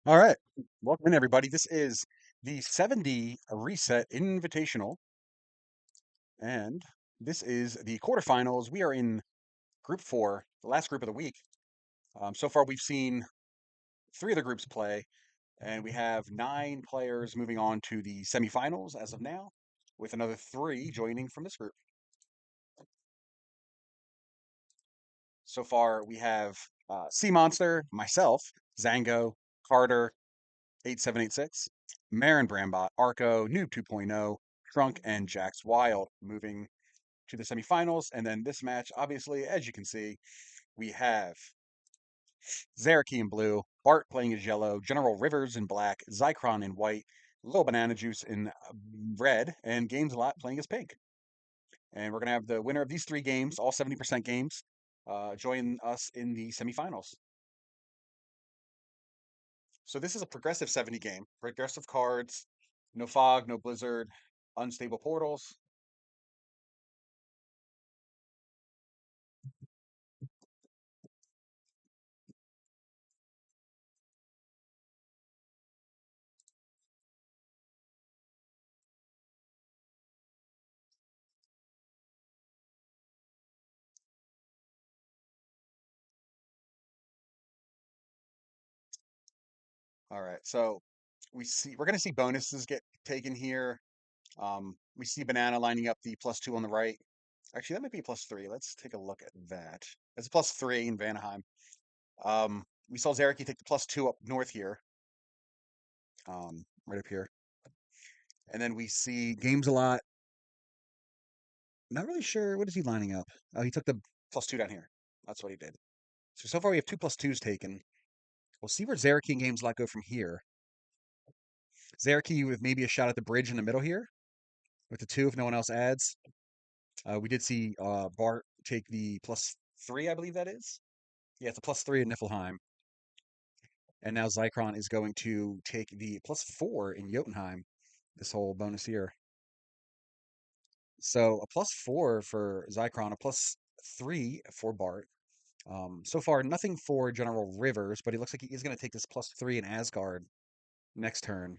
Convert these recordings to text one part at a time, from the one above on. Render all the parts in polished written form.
All right. Welcome in, everybody. This is the 70 Reset Invitational, and this is the quarterfinals. We are in group four, the last group of the week. So far, we've seen three of the groups play, and we have nine players moving on to the semifinals as of now, with another three joining from this group. So far, we have Sea Monster, myself, Zango, Carter, 8786, Marin Brambot, Arco, Noob 2.0, Trunk, and Jax Wild moving to the semifinals. And then this match, obviously, as you can see, we have Zaraki in blue, Bart playing as yellow, General Rivers in black, Zycron in white, Lil Banana Juice in red, and Games a Lot playing as pink. And we're going to have the winner of these three games, all 70% games, join us in the semifinals. So this is a progressive 70 game. Progressive cards, no fog, no blizzard, unstable portals. All right. So we're gonna see bonuses get taken here. We see Banana lining up the +2 on the right. Actually, that might be +3. Let's take a look at that. It's a +3 in Vanaheim. We saw Zareki take the +2 up north here, right up here. And then we see Games a lot. Not really sure. What is he lining up? Oh, he took the +2 down here. That's what he did. So far we have two +2s taken. We'll see where Zareki and Games a lot go from here. Zareki with maybe a shot at the bridge in the middle here with the two if no one else adds. We did see Bart take the +3, I believe that is. Yeah, it's a +3 in Niflheim. And now Zycron is going to take the +4 in Jotunheim, this whole bonus here. So a +4 for Zycron, a +3 for Bart. So far, nothing for General Rivers, but he looks like he is going to take this +3 in Asgard next turn.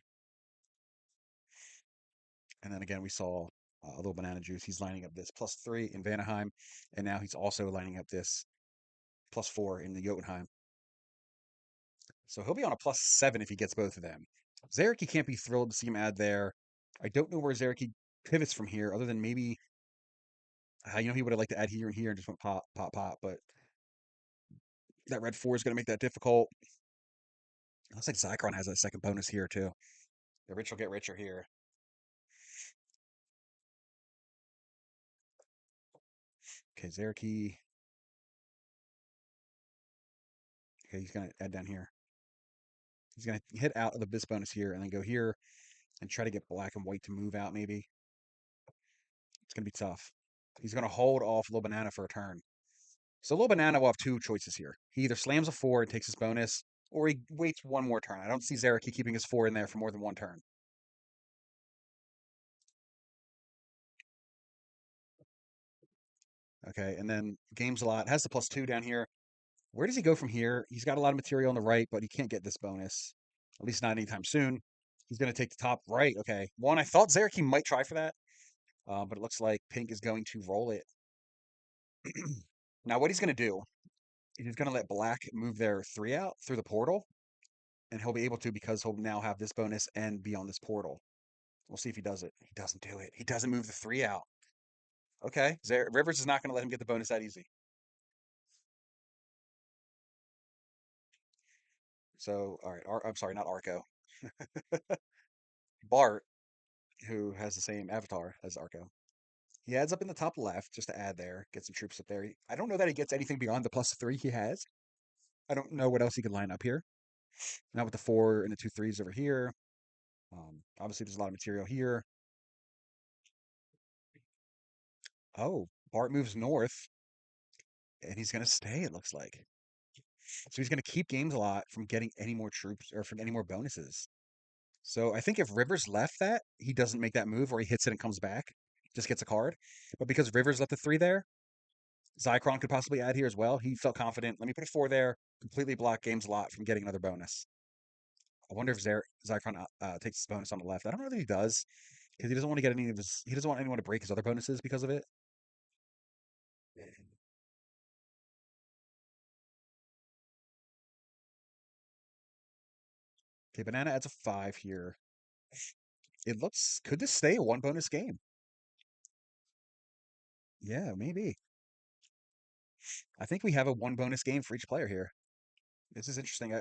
And then again, we saw a little banana juice. He's lining up this +3 in Vanaheim, and now he's also lining up this +4 in the Jotunheim. So he'll be on a +7 if he gets both of them. Zareki can't be thrilled to see him add there. I don't know where Zareki pivots from here, other than maybe he would have liked to add here and here and just went pop, pop, pop. But that red 4 is going to make that difficult. Looks like Zycron has a second bonus here too. The rich will get richer here. Okay, Zareki. Okay, he's going to add down here. He's going to hit out of the bis bonus here and then go here and try to get black and white to move out maybe. It's going to be tough. He's going to hold off Little Banana for a turn. So Little Banana will have two choices here. He either slams a 4 and takes his bonus, or he waits one more turn. I don't see Zareki keeping his 4 in there for more than one turn. Okay, and then Games a lot has the +2 down here. Where does he go from here? He's got a lot of material on the right, but he can't get this bonus. At least not anytime soon. He's going to take the top right. Okay. One, I thought Zareki might try for that, but it looks like Pink is going to roll it. Now, what he's going to do is he's going to let Black move their 3 out through the portal, and he'll be able to because he'll now have this bonus and be on this portal. We'll see if he does it. He doesn't do it. He doesn't move the 3 out. Okay. Rivers is not going to let him get the bonus that easy. So, all right. I'm sorry, not Arco. Bart, who has the same avatar as Arco. He adds up in the top left just to add there, get some troops up there. I don't know that he gets anything beyond the +3 he has. I don't know what else he could line up here. Now with the 4 and the 2 3s over here. Obviously, there's a lot of material here. Oh, Bart moves north, and he's going to stay, it looks like. So he's going to keep Games a lot from getting any more troops or from any more bonuses. So I think if Rivers left that, he doesn't make that move or he hits it and comes back, just gets a card. But because Rivers left the 3 there, Zycron could possibly add here as well. He felt confident. Let me put a 4 there, completely block Games a lot from getting another bonus. I wonder if Zycron takes his bonus on the left. I don't know that he does because he doesn't want to get any of his. He doesn't want anyone to break his other bonuses because of it. Okay, Banana adds a 5 here. It looks. Could this stay a one bonus game? Yeah, maybe. I think we have a one bonus game for each player here. This is interesting.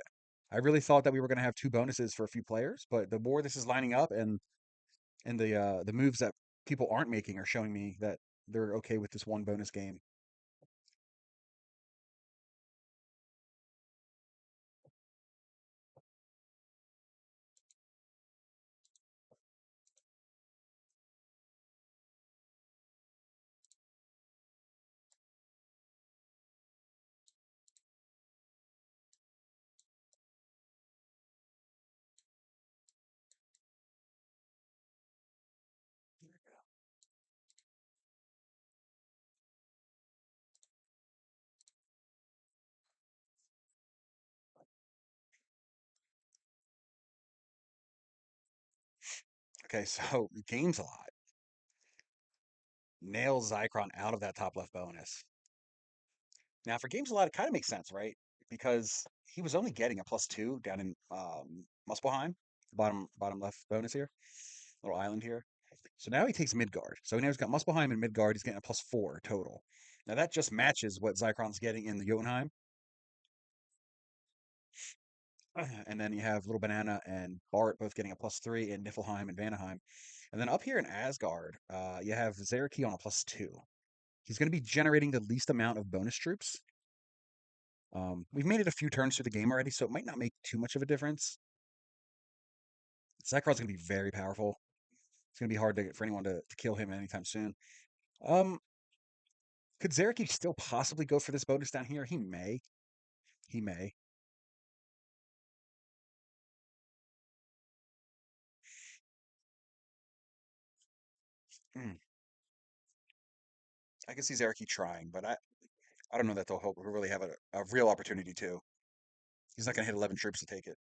I really thought that we were going to have two bonuses for a few players, but the more this is lining up and the moves that people aren't making are showing me that they're okay with this one bonus game. Okay, so games a lot. Nails Zycron out of that top left bonus. Now for games a lot, it kind of makes sense, right? Because he was only getting a +2 down in Muspelheim, bottom left bonus here, little island here. So now he takes Midgard. So now he's got Muspelheim and Midgard. He's getting a +4 total. Now that just matches what Zycron's getting in the Jotunheim. And then you have Little Banana and Bart both getting a +3 in Niflheim and Vanaheim. And then up here in Asgard, you have Zaraki on a +2. He's going to be generating the least amount of bonus troops. We've made it a few turns through the game already, so it might not make too much of a difference. Zekrov's going to be very powerful. It's going to be hard for anyone to kill him anytime soon. Um, could Zaraki still possibly go for this bonus down here? He may. He may. Mm, I can see Zaraki trying, but I don't know that they'll really have a real opportunity to. He's not going to hit 11 troops to take it.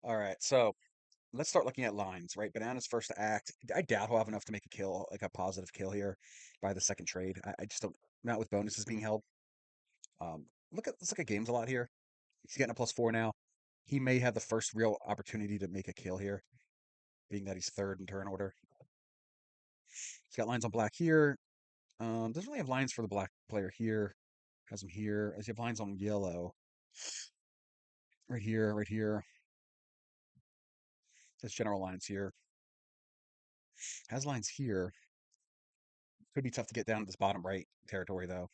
All right, so let's start looking at lines, right? Banana's first to act. I doubt he'll have enough to make a kill, like a positive kill here by the second trade. I just don't, not with bonuses being held. Um, let's look at games a lot here. He's getting a +4 now. He may have the first real opportunity to make a kill here, being that he's third in turn order. He's got lines on black here. Doesn't really have lines for the black player here. Has them here. As he have lines on yellow. Right here, right here. Has general lines here. Has lines here. Could be tough to get down to this bottom right territory though.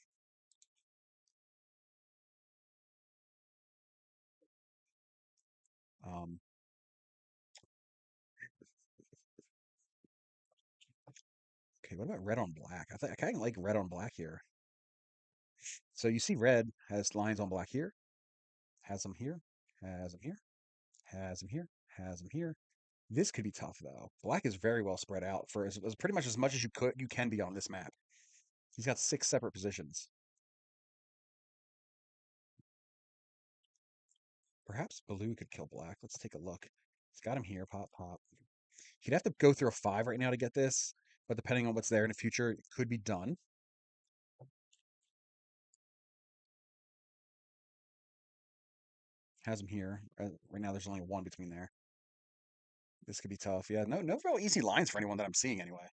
Um, okay, what about red on black? I kind of like red on black here. So you see red has lines on black here. Has them here. Has them here. Has them here. Has them here. This could be tough though. Black is very well spread out for as pretty much as you can be on this map. He's got 6 separate positions. Perhaps blue could kill black. Let's take a look. He's got him here. Pop, pop. He'd have to go through a 5 right now to get this, but depending on what's there in the future, it could be done. Has him here. Right now, there's only 1 between there. This could be tough. Yeah, no real easy lines for anyone that I'm seeing anyway.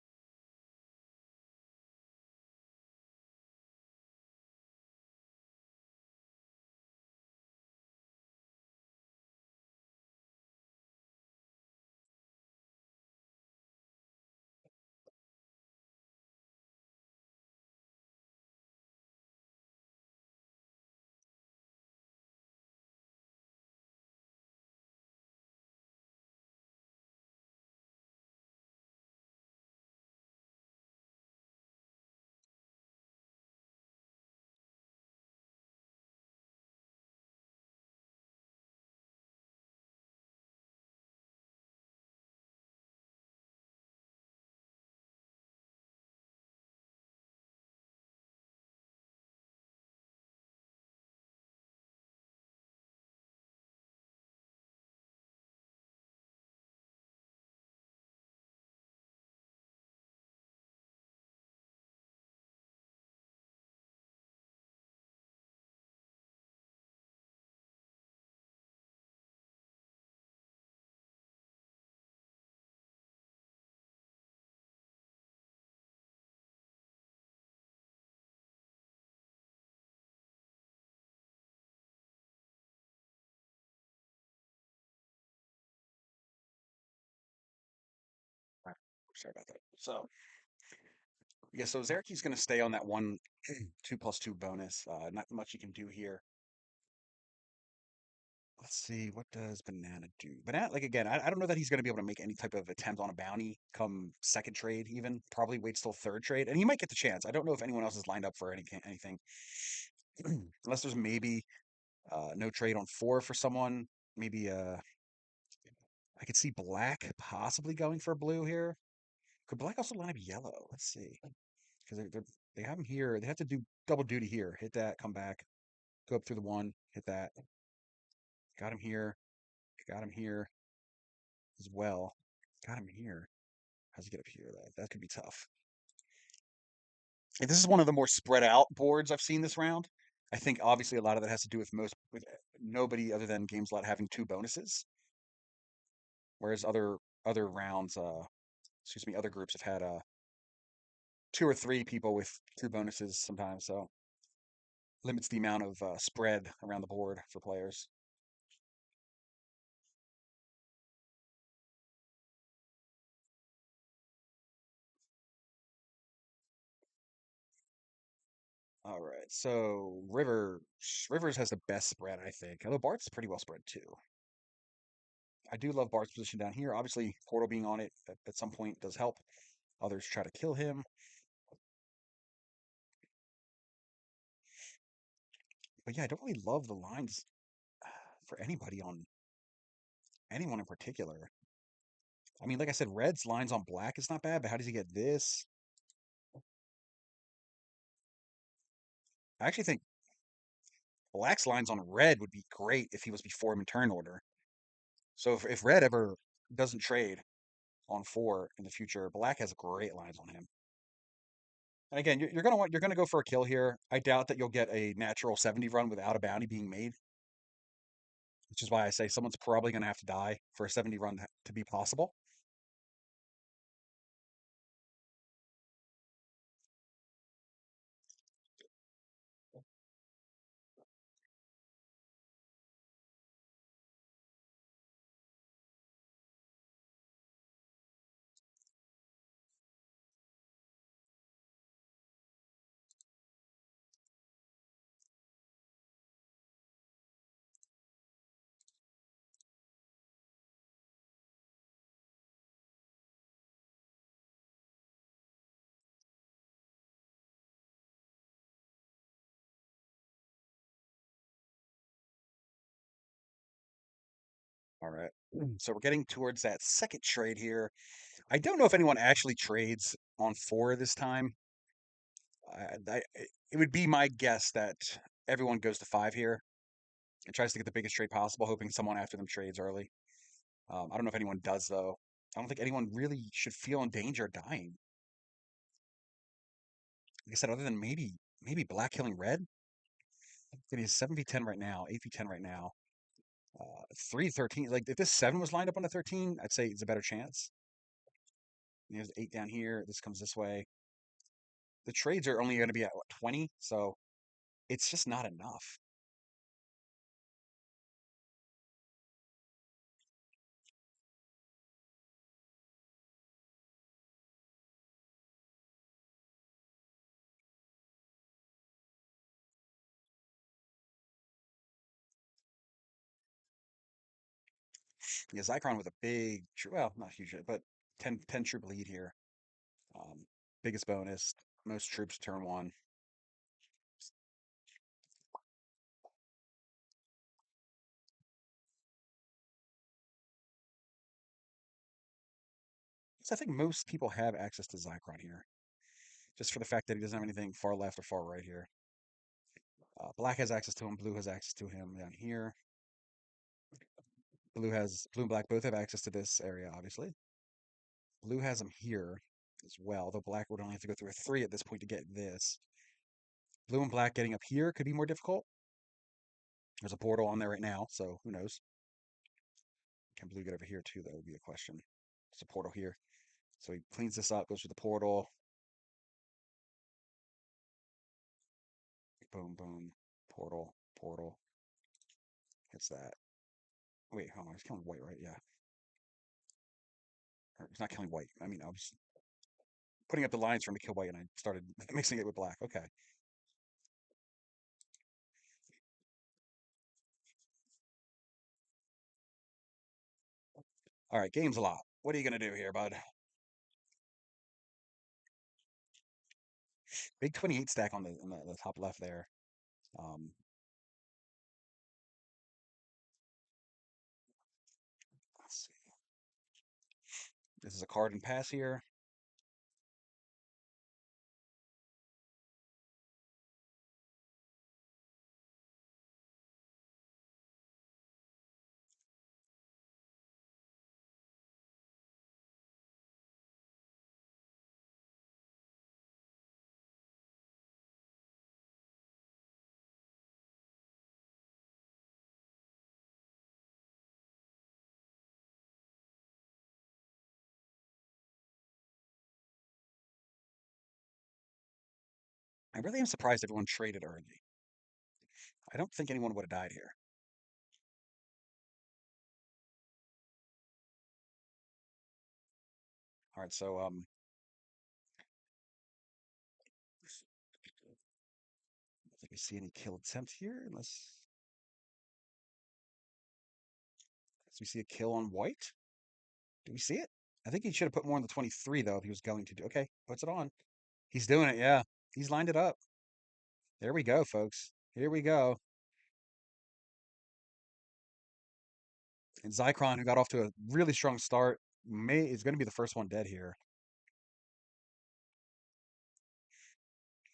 Sorry about that. So yeah, so Zeraki's going to stay on that one 2+2 bonus. Not much you can do here. Let's see, what does Banana do? Banana, like again, I don't know that he's going to be able to make any type of attempt on a bounty come second trade, even. Probably waits till third trade, and he might get the chance. I don't know if anyone else is lined up for anything. Unless there's maybe no trade on four for someone. Maybe I could see black possibly going for blue here. Could black also line up yellow? Let's see. Because they have him here. They have to do double duty here. Hit that, come back, go up through the one, hit that. Got him here. Got him here as well. Got him here. How's he get up here? That could be tough. And this is one of the more spread out boards I've seen this round. I think obviously a lot of that has to do with nobody other than GameSlot having two bonuses, whereas other rounds, excuse me, other groups have had two or three people with two bonuses sometimes, so limits the amount of spread around the board for players. All right, so Rivers has the best spread, I think. Although Bart's pretty well spread too. I do love Bart's position down here. Obviously, Portal being on it at some point does help. Others try to kill him. But yeah, I don't really love the lines for anybody on anyone in particular. I mean, like I said, Red's lines on black is not bad, but how does he get this? I actually think black's lines on red would be great if he was before him in turn order. So if red ever doesn't trade on four in the future, black has great lines on him. And again, you're gonna go for a kill here. I doubt that you'll get a natural 70 run without a bounty being made, which is why I say someone's probably gonna have to die for a 70 run to be possible. All right. So we're getting towards that second trade here. I don't know if anyone actually trades on four this time. It would be my guess that everyone goes to five here and tries to get the biggest trade possible, hoping someone after them trades early. I don't know if anyone does though. I don't think anyone really should feel in danger of dying. Like I said, other than maybe black killing red. It is 7v10 right now, 8v10 right now. 313. Like if this seven was lined up on a 13, I'd say it's a better chance. And there's eight down here. This comes this way. The trades are only going to be at what, 20, so it's just not enough. Yeah, Zycron with a big, well, not huge, but 10 troop lead here. Um, Biggest bonus, most troops turn one. So I think most people have access to Zycron here, just for the fact that he doesn't have anything far left or far right here. Black has access to him, blue has access to him down here. Blue and black both have access to this area, obviously. Blue has him here as well, though black would only have to go through a three at this point to get this. Blue and black getting up here could be more difficult. There's a portal on there right now, so who knows? Can blue get over here too? That would be a question. There's a portal here. So he cleans this up, goes through the portal. Boom, boom. Portal, portal. Hits that. Wait, hold on. He's killing white, right? Yeah. Or he's not killing white. I mean, putting up the lines for him to kill white, and I started mixing it with black. Okay. All right, game's a lot. What are you gonna do here, bud? Big 28 stack on the top left there. Um, let's see. This is a card and pass here. I really am surprised everyone traded early. I don't think anyone would have died here. All right, so I don't think we see any kill attempt here, unless we see a kill on white. Do we see it? I think he should have put more on the 23 though if he was going to do. Okay, puts it on. He's doing it. Yeah, he's lined it up. There we go, folks. Here we go. And Zycron, who got off to a really strong start, may is going to be the first one dead here.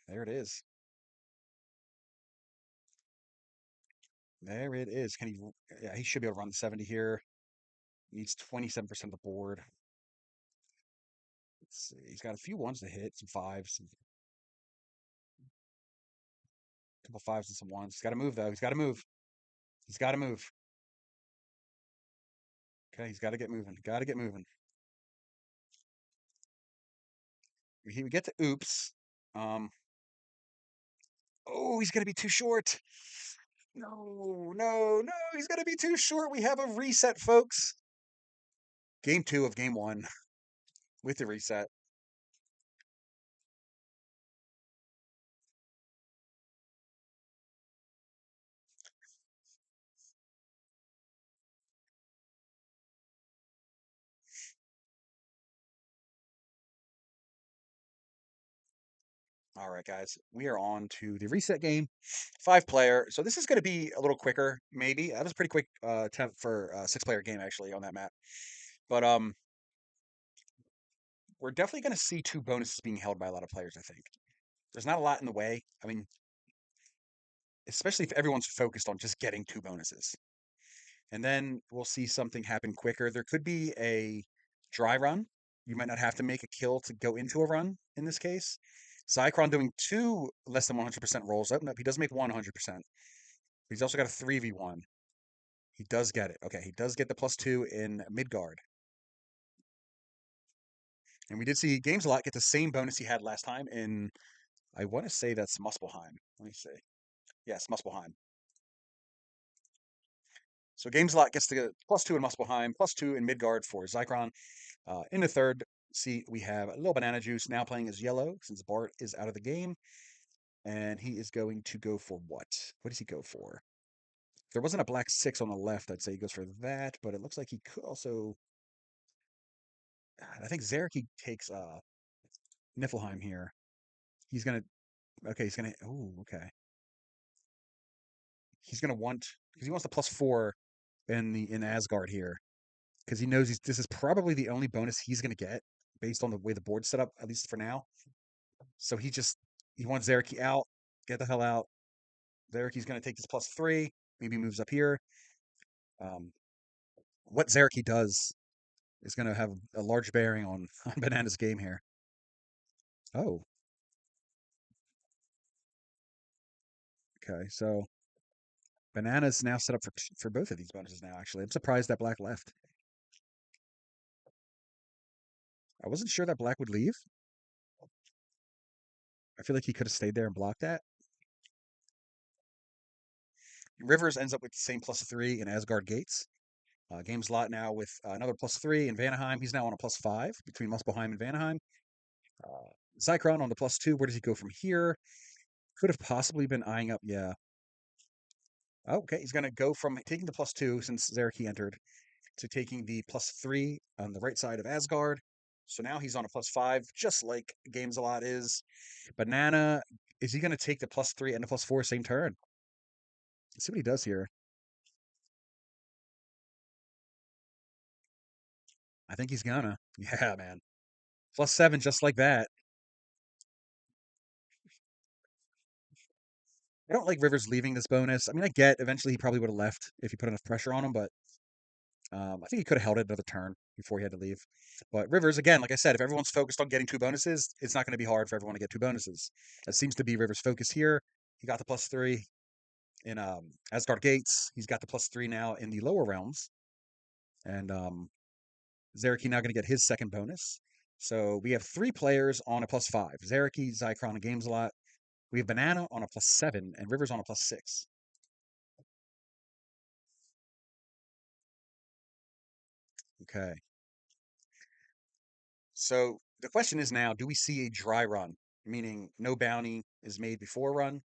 There it is. There it is. Can he? Yeah, he should be able to run the 70 here. Needs 27% of the board. Let's see. He's got a few ones to hit, some fives, a couple fives and some ones. He's got to move though. He's got to move. He's got to move. Okay, he's got to get moving. Got to get moving. He would get to oops. Um. Oh, he's gonna be too short. No, no, no. He's gonna be too short. We have a reset, folks. Game two of game one with the reset. All right, guys, we are on to the reset game, 5 player. So this is going to be a little quicker, maybe. That was a pretty quick attempt for a 6 player game actually on that map. But we're definitely going to see 2 bonuses being held by a lot of players. I think there's not a lot in the way. I mean, especially if everyone's focused on just getting 2 bonuses, and then we'll see something happen quicker. There could be a dry run. You might not have to make a kill to go into a run in this case. Zycron doing 2 less than 100% rolls. Oh, no, he does make 100%. He's also got a 3v1. He does get it. Okay, he does get the +2 in Midgard. And we did see Games a lot get the same bonus he had last time in, I want to say that's Muspelheim. Let me see. Yes, Muspelheim. So Games a lot gets the +2 in Muspelheim, +2 in Midgard for Zycron. In the third seat, we have a little banana juice now playing as yellow since Bart is out of the game. And he is going to go for what? What does he go for? If there wasn't a black 6 on the left, I'd say he goes for that, but it looks like he could also. I think Zarek takes Niflheim here. He's gonna. Okay, he's gonna. Oh, okay. He's gonna want because he wants the +4 in Asgard here because he knows this is probably the only bonus he's gonna get based on the way the board's set up, at least for now. So he wants Zarek out. Get the hell out. Zareki's gonna take this +3. Maybe moves up here. Um, what Zareki does is going to have a large bearing on, on Banana's game here. Oh, okay. So Banana's now set up for both of these bonuses now, actually. I'm surprised that Black left. I wasn't sure that Black would leave. I feel like he could have stayed there and blocked that. Rivers ends up with the same +3 in Asgard Gates. Game's lot now with another +3 in Vanaheim. He's now on a +5 between Muspelheim and Vanaheim. Zycron on the +2. Where does he go from here? Could have possibly been eyeing up. Yeah. Okay, he's going to go from taking the +2 since Zareki entered to taking the +3 on the right side of Asgard. So now he's on a +5, just like Games a Lot is. Banana, is he going to take the +3 and the +4 same turn? Let's see what he does here. I think he's gonna. Yeah, man. +7, just like that. I don't like Rivers leaving this bonus. I mean, I get eventually he probably would have left if you put enough pressure on him, but I think he could have held it another turn before he had to leave. But Rivers, again, like I said, if everyone's focused on getting 2 bonuses, it's not going to be hard for everyone to get 2 bonuses. That seems to be Rivers' focus here. He got the +3 in Asgard Gates. He's got the +3 now in the lower realms. And Zareki now going to get his second bonus. So we have 3 players on a +5. Zareki, Zycron, and Games a Lot. We have Banana on a +7 and Rivers on a +6. Okay. So the question is now, do we see a dry run, meaning no bounty is made before run?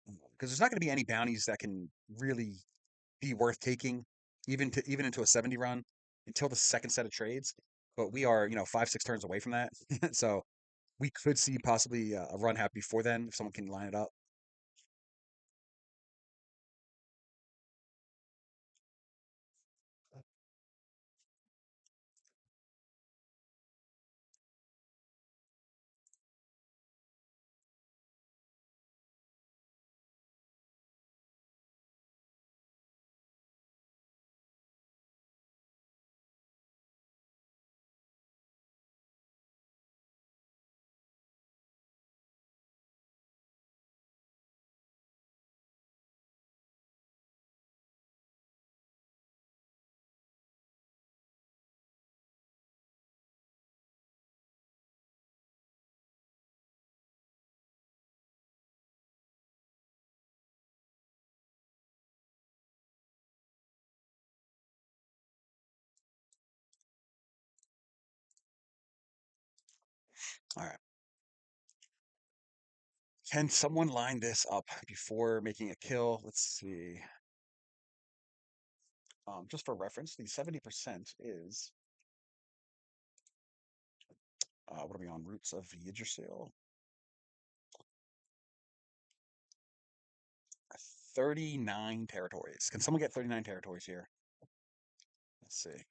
Because there's not going to be any bounties that can really be worth taking, even into a 70 run until the second set of trades. But we are, 5, 6 turns away from that, so we could see possibly a run happen before then if someone can line it up. All right. Can someone line this up before making a kill? Let's see. Just for reference, the 70% is, what are we on? Roots of Yggdrasil. 39 territories. Can someone get 39 territories here? Let's see.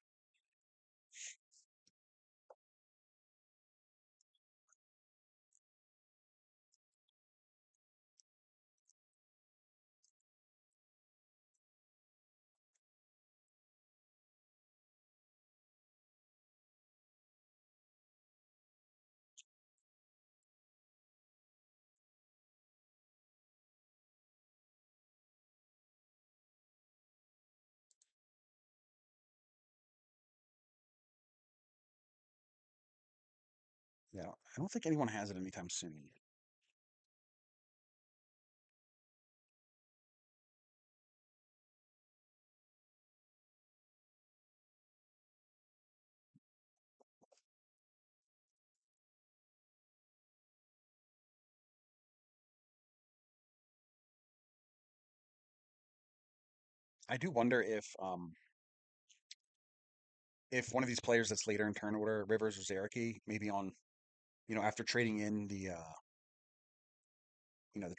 Yeah, I don't think anyone has it anytime soon. I do wonder if one of these players that's later in turn order, Rivers or Zareki, maybe on, after trading in the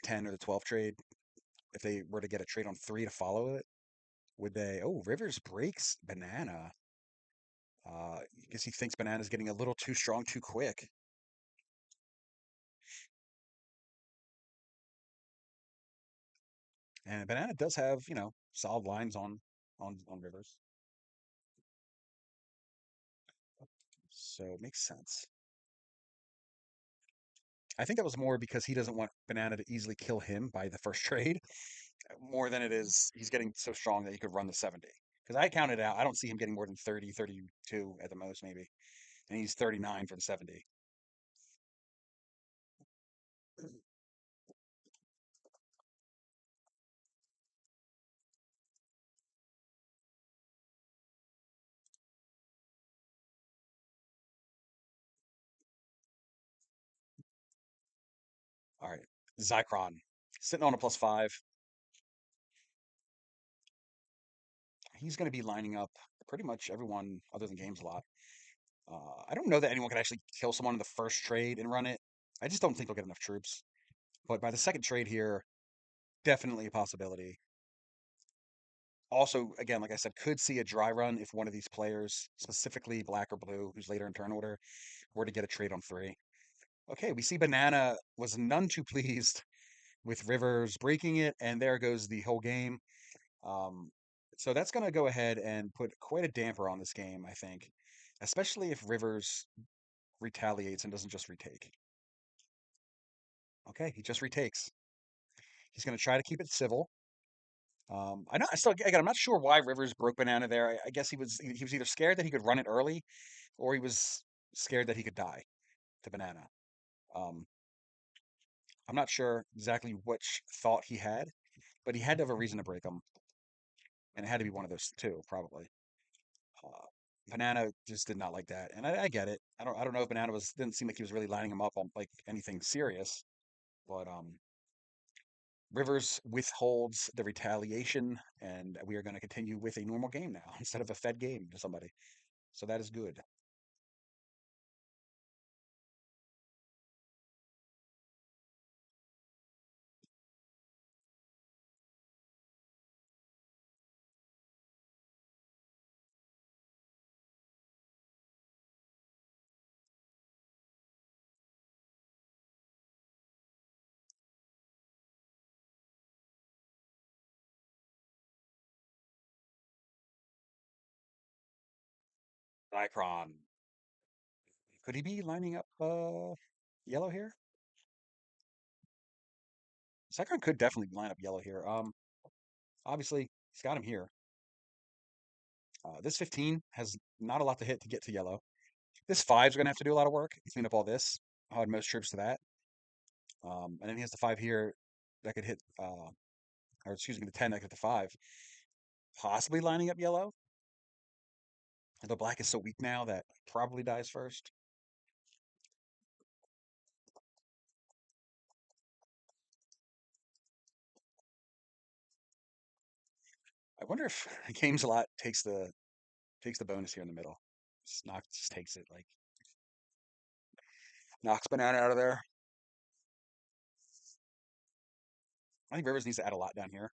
10 or the 12 trade, if they were to get a trade on 3 to follow it, would they? Oh, Rivers breaks Banana. I guess he thinks Banana's getting a little too strong too quick. And Banana does have, solid lines on Rivers. So it makes sense. I think that was more because he doesn't want Banana to easily kill him by the first trade, more than it is he's getting so strong that he could run the 70. Because I counted out, I don't see him getting more than 30, 32 at the most, maybe. And he's 39 for the 70. All right. Zycron, sitting on a +5. He's going to be lining up pretty much everyone other than Games a lot. I don't know that anyone could actually kill someone in the first trade and run it. I just don't think they'll get enough troops. But by the second trade here, definitely a possibility. Also, again, like I said, could see a dry run if one of these players, specifically black or blue, who's later in turn order, were to get a trade on 3. Okay, we see Banana was none too pleased with Rivers breaking it, and there goes the whole game. Um, so that's going to go ahead and put quite a damper on this game, I think, especially if Rivers retaliates and doesn't just retake. Okay, he just retakes. He's going to try to keep it civil. I know. I still, again, I'm not sure why Rivers broke Banana there. I guess he was either scared that he could run it early, or he was scared that he could die to Banana. Um, I'm not sure exactly which thought he had, but he had to have a reason to break them, and it had to be one of those two, probably. Uh, Banana just did not like that, and I get it. I don't know if Banana was didn't seem like he was really lining him up on like anything serious, but Rivers withholds the retaliation, and we are going to continue with a normal game now instead of a fed game to somebody. So that is good. Icron. Could he be lining up yellow here? Cyclone could definitely line up yellow here. Obviously he's got him here. This 15 has not a lot to hit to get to yellow. This 5's going to have to do a lot of work. Clean up all this. I'll add most troops to that. And then he has the 5 here that could hit, or excuse me, the 10 that could hit the 5. Possibly lining up yellow. Although black is so weak now that probably dies first. I wonder if Games a lot takes the bonus here in the middle. Just takes it like knocks Banana out of there. I think Rivers needs to add a lot down here.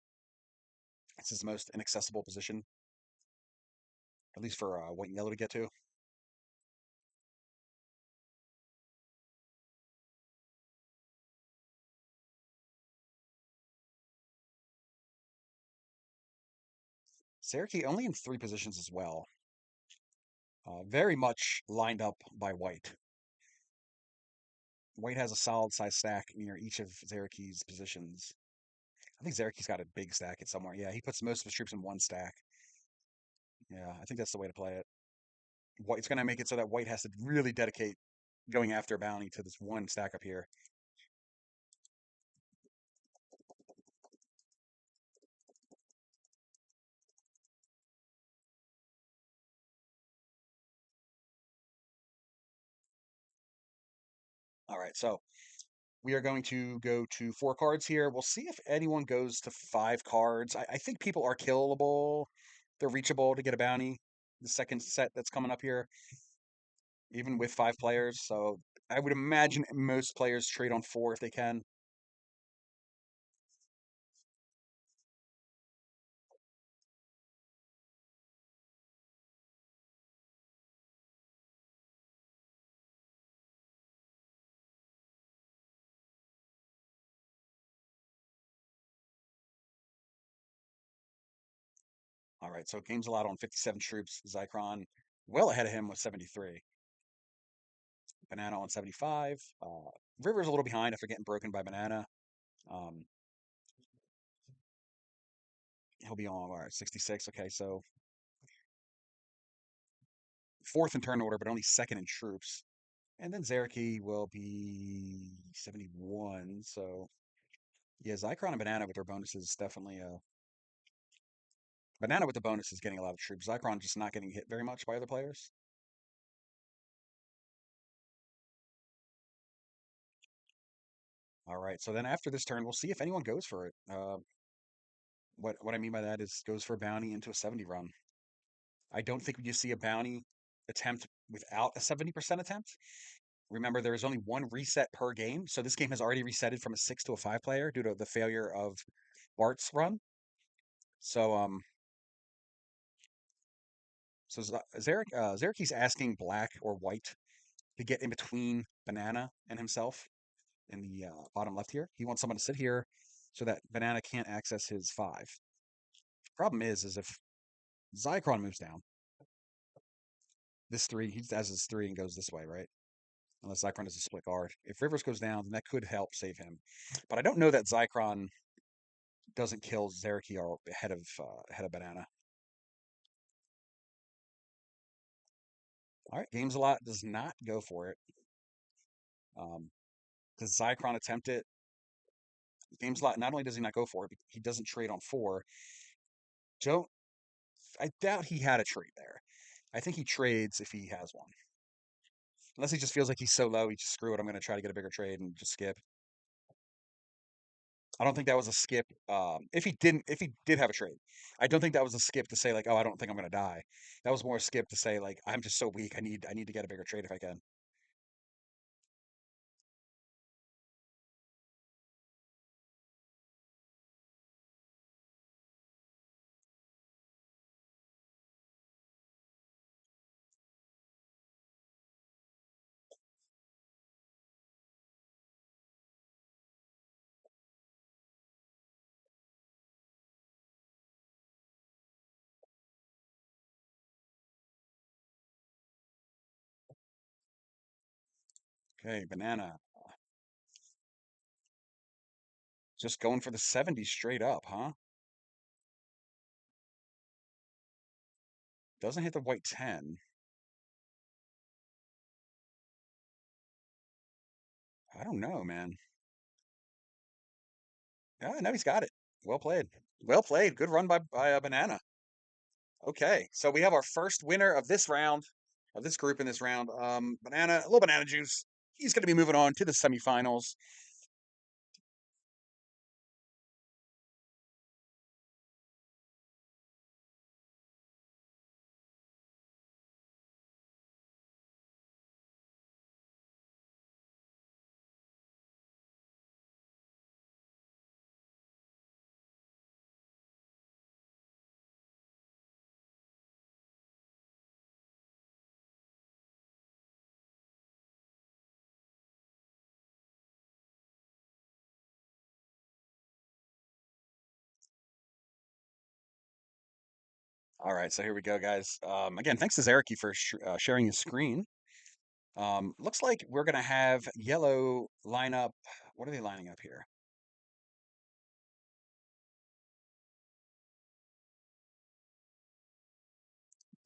It's his most inaccessible position, at least for white and yellow to get to. Cherokee only in 3 positions as well. Very much lined up by white. White has a solid size stack near each of Zereke's positions. I think Zereke's got a big stack at somewhere. Yeah, he puts most of his troops in one stack. Yeah, I think that's the way to play it. White's going to make it so that white has to really dedicate going after a bounty to this one stack up here. All right, so we are going to go to 4 cards here. We'll see if anyone goes to 5 cards. I think people are killable. They're reachable to get a bounty. The second set that's coming up here, even with 5 players. So I would imagine most players trade on 4 if they can. All right, so game's allowed on 57 troops. Zycron well ahead of him with 73. Banana on 75. River's a little behind after getting broken by Banana. Um, he'll be on, all right, 66. Okay, so fourth in turn order, but only second in troops. And then Zeraki will be 71. So, yeah, Zycron and Banana with their bonuses definitely. Banana with the bonus is getting a lot of troops. Zycron just not getting hit very much by other players. All right. So then after this turn, we'll see if anyone goes for it. What I mean by that is goes for a bounty into a 70 run. I don't think you see a bounty attempt without a 70% attempt. Remember, there is only one reset per game, so this game has already resetted from a 6 to a 5 player due to the failure of Bart's run. So Zareki's asking black or white to get in between Banana and himself in the bottom left here. He wants someone to sit here so that Banana can't access his 5. Problem is if Zycron moves down, this 3, he has his 3 and goes this way, right? Unless Zycron is a split guard. If Rivers goes down, then that could help save him. But I don't know that Zycron doesn't kill Zereki or ahead of Banana. All right, Games a Lot does not go for it. Does Zycron attempt it? Games a Lot, not only does he not go for it, he doesn't trade on 4. Don't I doubt he had a trade there. I think he trades if he has one. Unless he just feels like he's so low, he just screw it. I'm going to try to get a bigger trade and just skip. I don't think that was a skip. If he did have a trade, I don't think that was a skip to say like, oh, I don't think I'm going to die. That was more a skip to say like, I'm just so weak. I need to get a bigger trade if I can. Okay, Banana just going for the 70 straight up, huh? Doesn't hit the white 10. I don't know, man. Yeah, no, he's got it. Well played. Well played. Good run by Banana. Okay, so we have our first winner of this round, of this group in this round. Banana, a little banana juice. He's going to be moving on to the semifinals. All right, so here we go, guys. Again, thanks to Zareki for sharing his screen. Looks like we're gonna have yellow line up. What are they lining up here?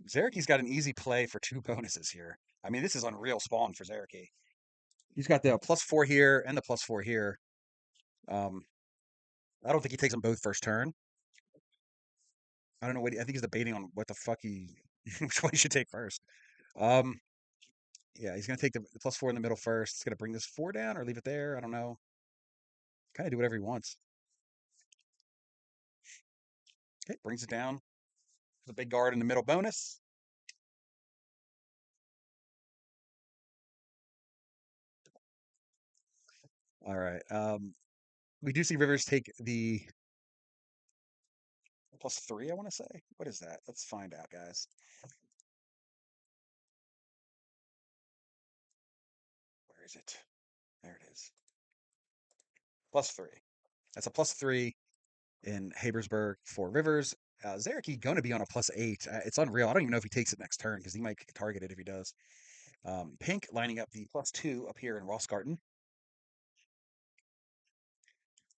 Zareki's got an easy play for 2 bonuses here. I mean, this is unreal spawn for Zareki. He's got the +4 here and the +4 here. Um, I don't think he takes them both first turn. I don't know what I think he's debating on what the fuck he which one he should take first. Um, yeah, he's gonna take the +4 in the middle first. He's gonna bring this 4 down or leave it there. I don't know. Kind of do whatever he wants. Okay, brings it down. The big guard in the middle bonus. All right. We do see Rivers take the +3, I want to say. What is that? Let's find out, guys. Where is it? There it is. +3. That's a +3 in Habersburg for Rivers. Zareki going to be on a +8. It's unreal. I don't even know if he takes it next turn because he might get targeted if he does. Pink lining up the +2 up here in Rossgarten.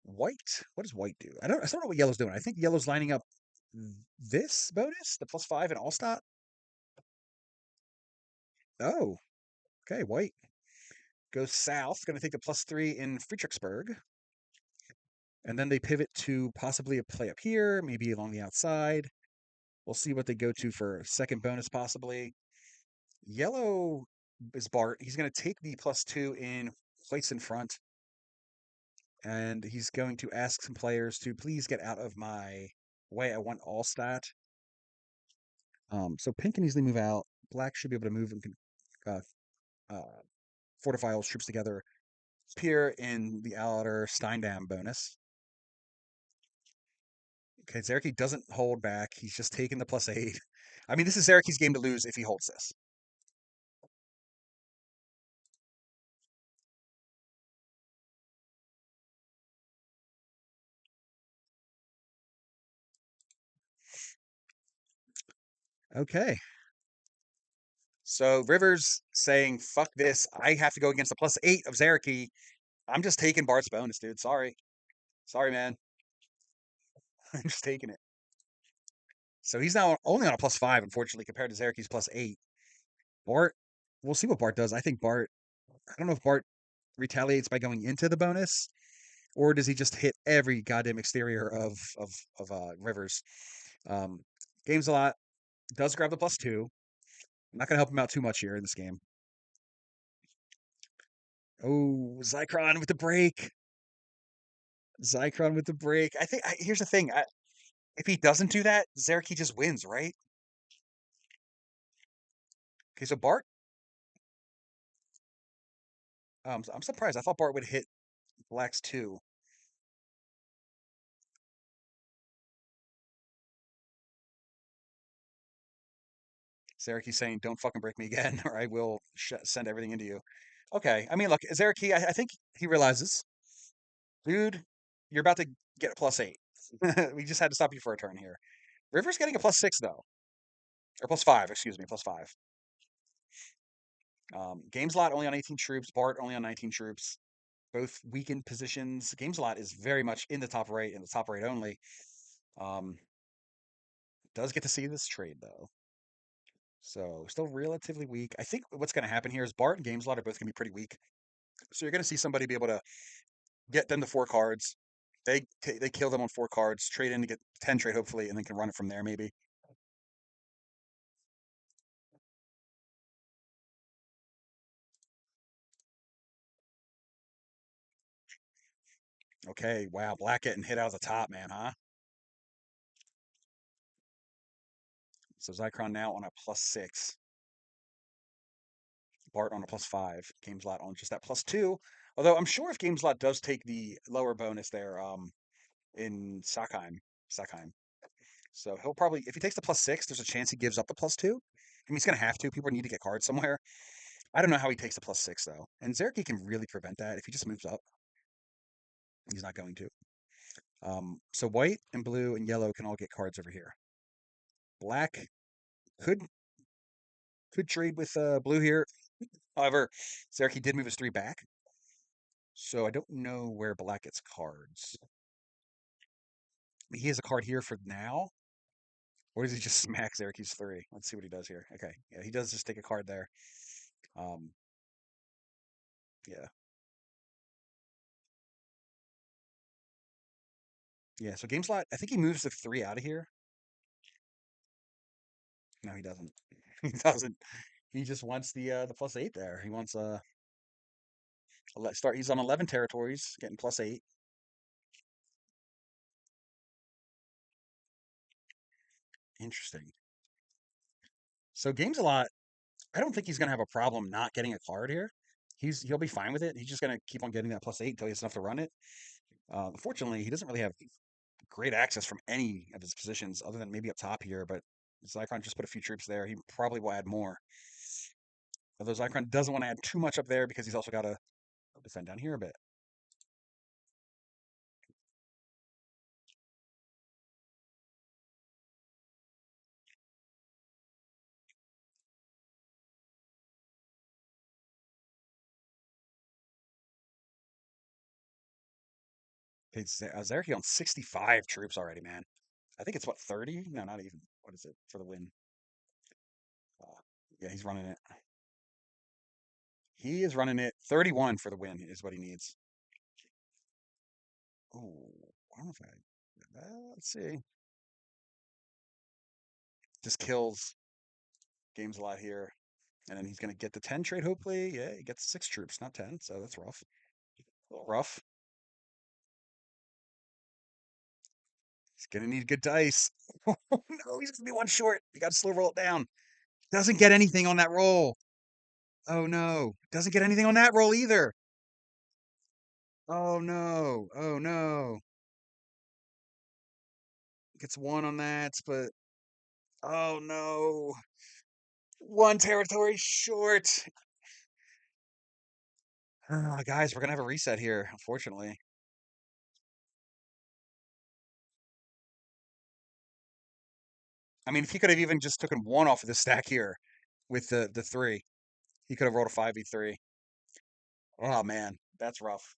White, what does white do? I don't know what yellow's doing. I think yellow's lining up this bonus, the +5 in Allstott. Oh, okay. White goes south, going to take the +3 in Friedrichsburg. And then they pivot to possibly a play up here, maybe along the outside. We'll see what they go to for second bonus, possibly. Yellow is Bart. He's going to take the +2 in place in front. and he's going to ask some players to please get out of my way. I want all stat. So pink can easily move out. Black should be able to move and can uh, uh, fortify all his troops together. Appear in the outer Steindam bonus. Okay, Zerky doesn't hold back. He's just taking the +8. I mean, this is Zerky's game to lose if he holds this. Okay. So Rivers saying, fuck this. I have to go against the +8 of Zerky. I'm just taking Bart's bonus, dude. Sorry. Sorry, man. I'm just taking it. So he's now only on a +5, unfortunately, compared to Zerky's +8. Bart, we'll see what Bart does. I think Bart, I don't know if Bart retaliates by going into the bonus, or does he just hit every goddamn exterior of Rivers? Um, Games a lot. Does grab the +2. I'm not gonna help him out too much here in this game. Oh, Zycron with the break. Zycron with the break. I think here's the thing. If he doesn't do that, Zerky just wins, right? Okay, so Bart. I'm surprised. I thought Bart would hit Black's 2. Zerky's saying, "Don't fucking break me again, or I will send everything into you." Okay. I mean, look, Zerky. I think he realizes, dude, you're about to get a +8. We just had to stop you for a turn here. River's getting a +6 though, or +5. Excuse me, +5. Games lot only on 18 troops. Bart only on 19 troops. Both weakened positions. Games lot is very much in the top right and the top right only. Um, does get to see this trade though. So still relatively weak. I think what's going to happen here is Bart and Games lot are both going to be pretty weak. So you're going to see somebody be able to get them to 4 cards. They kill them on 4 cards, trade in to get 10 trade hopefully, and then can run it from there maybe. Okay, wow, Black getting hit out of the top, man, huh? So Zycron now on a +6. Bart on a +5. Gameslot on just that +2. Although I'm sure if Gameslot does take the lower bonus there, in Sackheim. So he'll probably, if he takes the +6, there's a chance he gives up the +2. I mean, he's gonna have to. People need to get cards somewhere. I don't know how he takes the +6 though. And Zerky can really prevent that if he just moves up. He's not going to. So white and blue and yellow can all get cards over here. Black could trade with blue here. However, Zerky did move his 3 back. So I don't know where black gets cards. He has a card here for now. Or does he just smack Syracuse 3? Let's see what he does here. Okay. Yeah, he does just take a card there. Um, yeah. Yeah, so game slot, I think he moves the 3 out of here. No, he doesn't. He doesn't. He just wants the +8 there. He wants start he's on 11 territories, getting +8. Interesting. So games a lot. I don't think he's gonna have a problem not getting a card here. He'll be fine with it. He's just gonna keep on getting that +8 until he has enough to run it. Unfortunately, he doesn't really have great access from any of his positions other than maybe up top here, but Zycron just put a few troops there. He probably will add more. Although Zycron doesn't want to add too much up there because he's also got to defend down here a bit. It's Zerky on 65 troops already, man. I think it's what, 30? No, not even. What is it for the win? Uh, yeah, he's running it. He is running it. 31 for the win is what he needs. Oh, I don't know if let's see. Just kills games a lot here. And then he's going to get the 10 trade, hopefully. Yeah, he gets 6 troops, not 10. So that's rough. A little rough. He's gonna need good dice. Oh no, he's gonna be one short. You gotta slow roll it down. Doesn't get anything on that roll. Oh no. Doesn't get anything on that roll either. Oh no. Oh no. Gets one on that, but oh no. One territory short. Guys, we're gonna have a reset here, unfortunately. I mean, if he could have even just taken one off of the stack here with the three, he could have rolled a 5v3. Oh man, that's rough.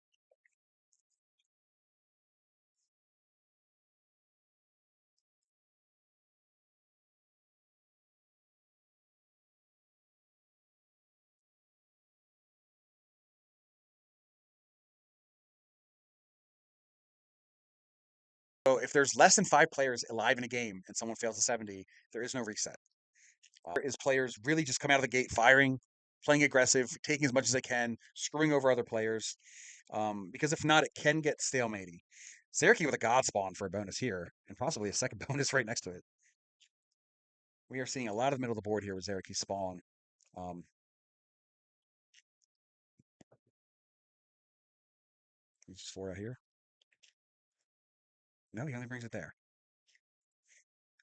So if there's less than 5 players alive in a game and someone fails a 70, there is no reset. Is players really just come out of the gate firing, playing aggressive, taking as much as they can, screwing over other players. Because if not, it can get stalematy. Zerky with a God Spawn for a bonus here, and possibly a second bonus right next to it. We are seeing a lot of the middle of the board here with Zerky Spawn. Um, he's just 4 out here. No, he only brings it there.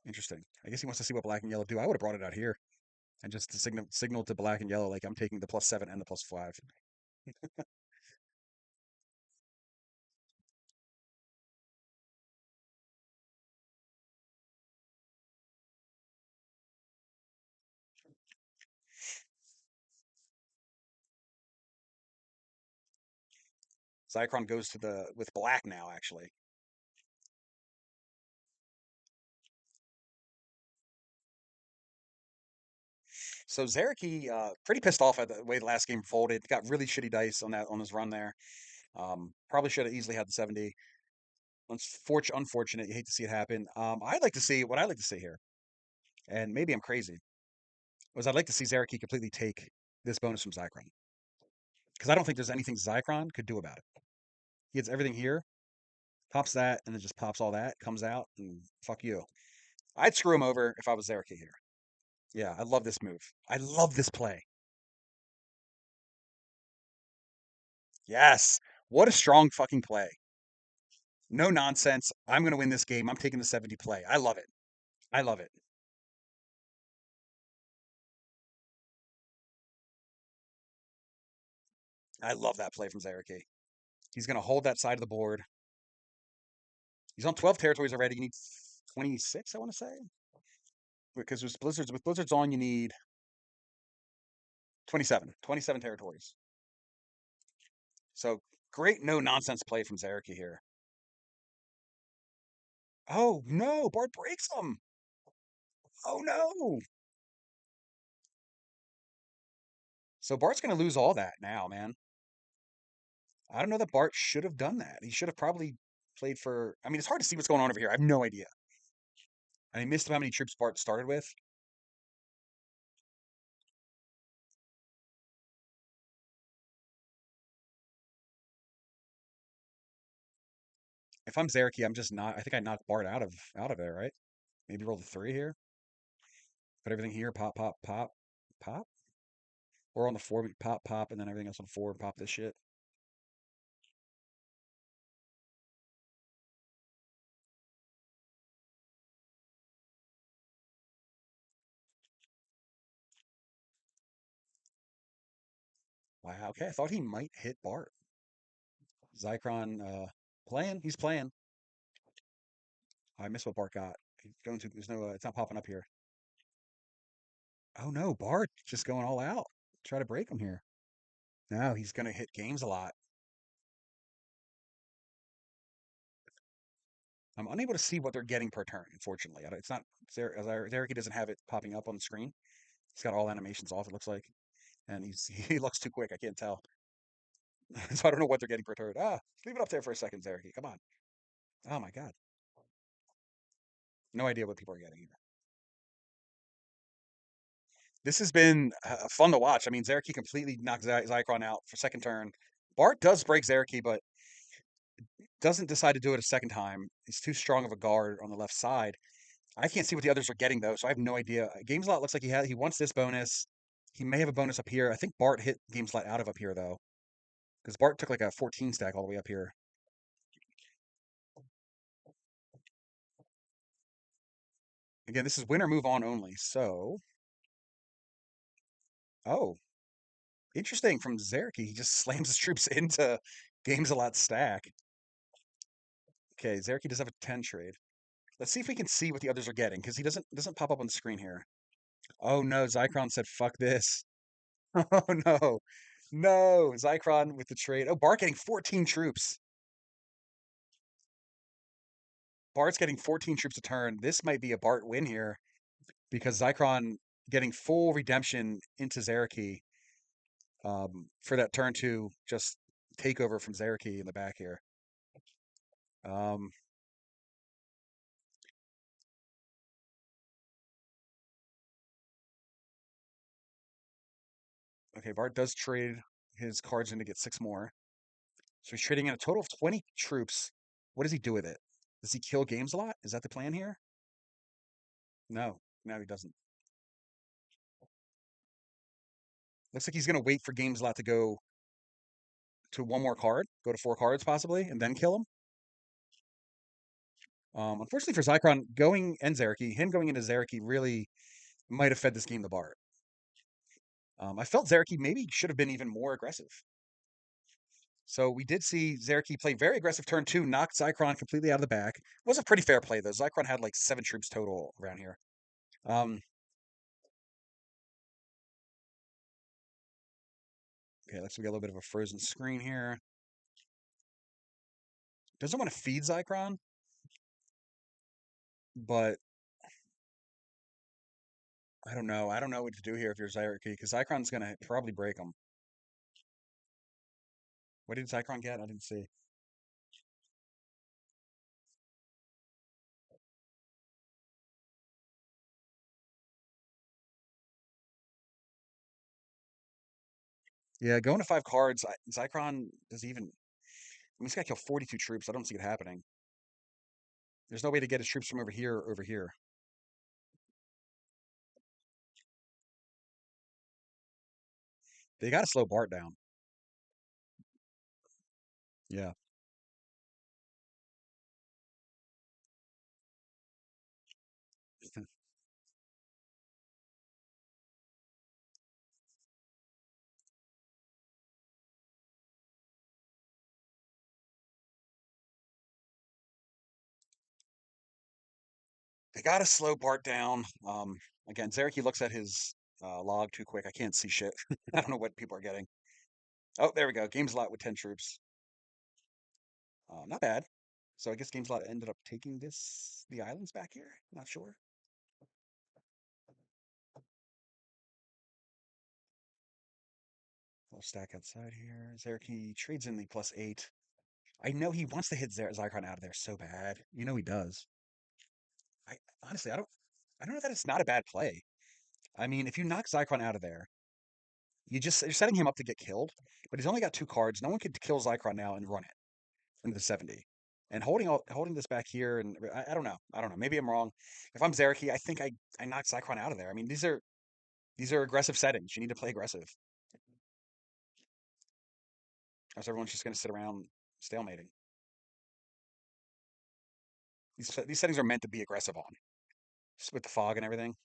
Interesting. I guess he wants to see what black and yellow do. I would have brought it out here and just to signal to black and yellow like I'm taking the +7 and the +5. Zycron goes to the with black now, actually. So Zareki, pretty pissed off at the way the last game folded. Got really shitty dice on that on his run there. Probably should have easily had the 70. Unfortunate. You hate to see it happen. I'd like to see what I'd like to see here, and maybe I'm crazy. Was I'd like to see Zareki completely take this bonus from Zycron because I don't think there's anything Zycron could do about it. He gets everything here, pops that, and then just pops all that, comes out, and fuck you. I'd screw him over if I was Zareki here. Yeah, I love this move. I love this play. Yes. What a strong fucking play. No nonsense. I'm going to win this game. I'm taking the 70 play. I love it. I love it. I love that play from Zareki. He's going to hold that side of the board. He's on 12 territories already. You need 26, I want to say. Because with blizzards on, you need 27. 27 territories. So great no nonsense play from Zareki here. Oh no, Bart breaks him. Oh no. So Bart's going to lose all that now, man. I don't know that Bart should have done that. He should have probably played for. I mean, it's hard to see what's going on over here. I have no idea. I missed how many troops Bart started with. If I'm Zareki, I'm just not. I think I knocked Bart out of there, right? Maybe roll the 3 here. Put everything here. Pop, pop, pop, pop. Or on the 4, we pop, pop, and then everything else on 4. Pop this shit. Wow. Okay, I thought he might hit Bart. Zycron playing. He's playing. I missed what Bart got. He's going to. There's no. It's not popping up here. Oh no, Bart just going all out. Try to break him here. No, he's gonna hit games a lot. I'm unable to see what they're getting per turn, unfortunately. It's not Zareki doesn't have it popping up on the screen. He's got all animations off, it looks like. And he looks too quick, I can't tell. So I don't know what they're getting per turn. Leave it up there for a second, Zareki. Come on. Oh my god. No idea what people are getting either. This has been fun to watch. I mean, Zareki completely knocked Zycron out for second turn. Bart does break Zareki, but doesn't decide to do it a second time. He's too strong of a guard on the left side. I can't see what the others are getting though, so I have no idea. Gameslot looks like he wants this bonus. He may have a bonus up here. I think Bart hit Gameslot out of up here though, because Bart took like a 14 stack all the way up here. Again, this is win or move on only. So, oh, interesting from Zerky. He just slams his troops into Games a Lot stack. Okay, Zerky does have a 10 trade. Let's see if we can see what the others are getting, because he doesn't pop up on the screen here. Oh no, Zycron said fuck this. Oh no. No, Zycron with the trade. Oh, Bart getting 14 troops. Bart's getting 14 troops a turn. This might be a Bart win here because Zycron getting full redemption into Zeraki for that turn two just takeover from Zeraki in the back here. Um, okay, Bart does trade his cards in to get 6 more. So he's trading in a total of 20 troops. What does he do with it? Does he kill games a lot? Is that the plan here? No, no, he doesn't. Looks like he's going to wait for games a lot to go to one more card, go to 4 cards possibly, and then kill him. Unfortunately for Zycron, going and Zeraki, him going into Zeraki really might have fed this game to Bart. I felt Zeraki maybe should have been even more aggressive. So we did see Zeraki play very aggressive turn two, knocked Zycron completely out of the back. It was a pretty fair play though. Zycron had like 7 troops total around here. Um, okay, let's get a little bit of a frozen screen here. Doesn't want to feed Zycron, but I don't know. I don't know what to do here if you're Zeraki because Zycron's gonna probably break him. What did Zycron get? I didn't see. Yeah, going to 5 cards. Zycron does even. I mean, he's got to kill 42 troops. I don't see it happening. There's no way to get his troops from over here over here. They got to slow Bart down. Yeah. They got to slow Bart down. Again, Zarek, he looks at his log too quick. I can't see shit. I don't know what people are getting. Oh, there we go. Game's lot with 10 troops. Not bad. So I guess Game's lot ended up taking the islands back here. Not sure. Little stack outside here. Zarek, he trades in the +8. I know he wants to hit Zycron out of there so bad. You know he does. I honestly, I don't know that it's not a bad play. I mean, if you knock Zycron out of there, you're setting him up to get killed, but he's only got 2 cards. No one could kill Zycron now and run it into the 70. And holding this back here, and I don't know. I don't know. Maybe I'm wrong. If I'm Zeraki, I think I knock Zycron out of there. I mean, these are aggressive settings. You need to play aggressive. Else everyone's just going to sit around stalemating. These settings are meant to be aggressive on, just with the fog and everything.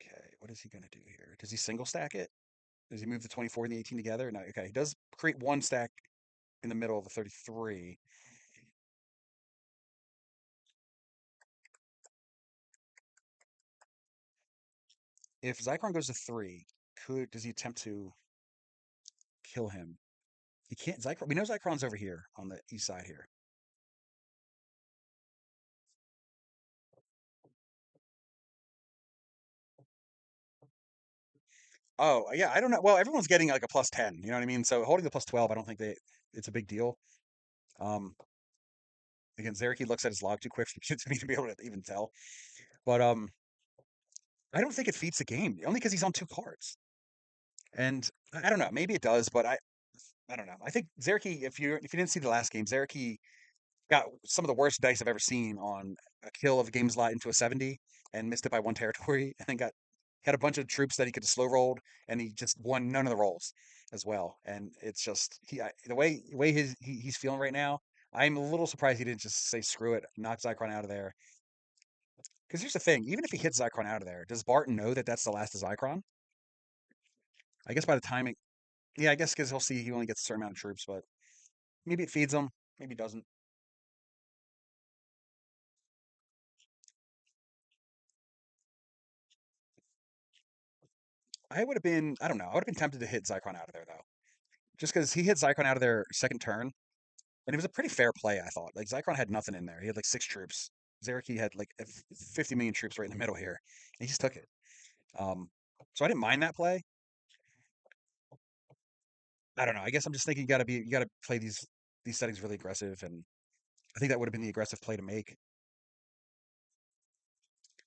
Okay, what is he going to do here? Does he single stack it? Does he move the 24 and the 18 together? No. Okay, he does create one stack in the middle of the 33. If Zycron goes to 3, does he attempt to kill him? He can't. Zycron. We know Zycron's over here on the east side here. Oh yeah, I don't know. Well, everyone's getting like a +10. You know what I mean? So holding the +12, I don't think it's a big deal. Um, again, Zeraki looks at his log too quick for me to be able to even tell. But I don't think it feeds the game only because he's on 2 cards. And I don't know. Maybe it does, but I don't know. I think Zerke, if you didn't see the last game, Zerke got some of the worst dice I've ever seen on a kill of a game's lot into a 70 and missed it by one territory, and then got had a bunch of troops that he could have slow rolled, and he just won none of the rolls as well. And it's just the way he's feeling right now. I'm a little surprised he didn't just say screw it, knock Zycron out of there. Because here's the thing: even if he hits Zycron out of there, does Barton know that that's the last of Zycron? I guess by the time it, yeah, I guess because he'll see he only gets a certain amount of troops, but maybe it feeds him, maybe it doesn't. I don't know, I would have been tempted to hit Zycron out of there though, just because he hit Zycron out of there second turn, and it was a pretty fair play. I thought like Zycron had nothing in there. He had like six troops. Zareki had like 50 million troops right in the middle here, and he just took it. Um, so I didn't mind that play. I don't know. I guess I'm just thinking you gotta play these settings really aggressive, and I think that would have been the aggressive play to make.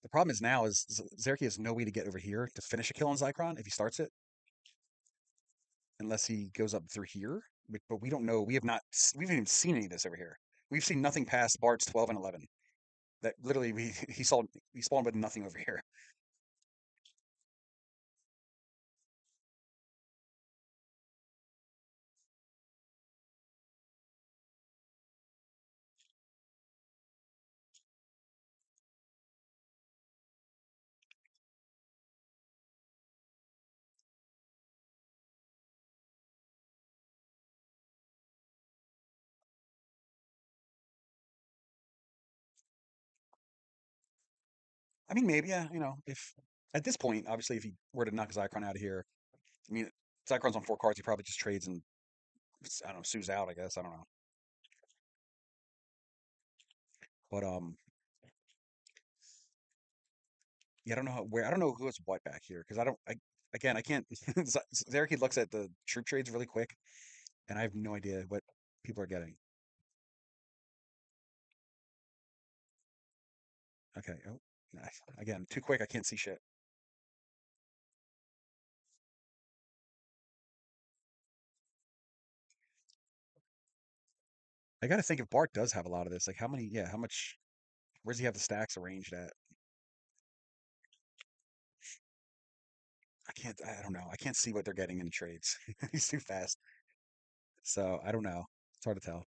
The problem is now is Zerky has no way to get over here to finish a kill on Zycron if he starts it, unless he goes up through here. But we don't know. We have not. We haven't even seen any of this over here. We've seen nothing past Bart's 12 and 11. That literally he spawned with nothing over here. I mean, maybe yeah. If at this point, obviously, if he were to knock Zycron out of here, I mean, Zycron's on four cards. He probably just trades and I don't know, sues out. I guess I don't know, but yeah, I don't know where I don't know who has what back here because I don't. I again, I can't. Zarek looks at the troop trades really quick, and I have no idea what people are getting. Okay. Oh, nice. Again, too quick. I can't see shit. I got to think if Bart does have a lot of this, like how many? Yeah, how much? Where's he have the stacks arranged at? I can't. I don't know. I can't see what they're getting in the trades. He's too fast. So I don't know. It's hard to tell.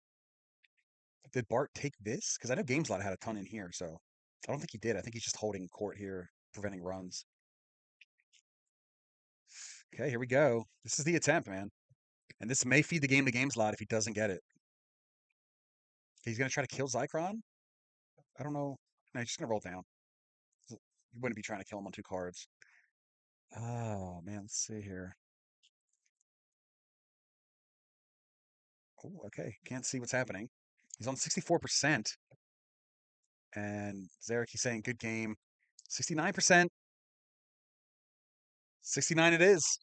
Did Bart take this? Because I know GameSlot had a ton in here, so I don't think he did. I think he's just holding court here, preventing runs. Okay, here we go. This is the attempt, man. And this may feed the game to GameSlot if he doesn't get it. He's gonna try to kill Zycron? I don't know. No, he's just gonna roll down. You wouldn't be trying to kill him on two cards. Oh man, let's see here. Oh, okay. Can't see what's happening. He's on 64%. And Zarek, he's saying good game. 69%. 69 it is.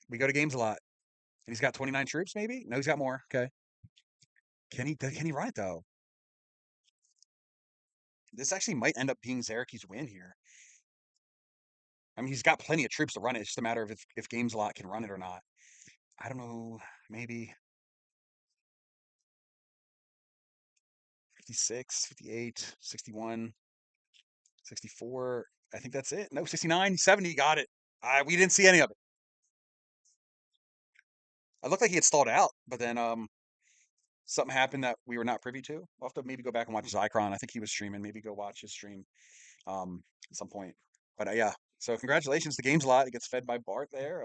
We go to games a lot. And he's got 29 troops, maybe? No, he's got more. Okay. Can he run it though? This actually might end up being Zareki's win here. I mean, he's got plenty of troops to run it. It's just a matter of if Games a lot can run it or not. I don't know. Maybe 56, 58, 61, 64. I think that's it. No, 69, 70. Got it. We didn't see any of it. It looked like he had stalled out, but then something happened that we were not privy to. We'll have to maybe go back and watch his Icon. I think he was streaming. Maybe go watch his stream at some point. But yeah, so congratulations. The game's a lot. It gets fed by Bart there,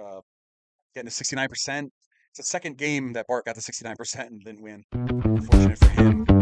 getting to 69%. It's the second game that Bart got to 69% and didn't win. Unfortunate for him.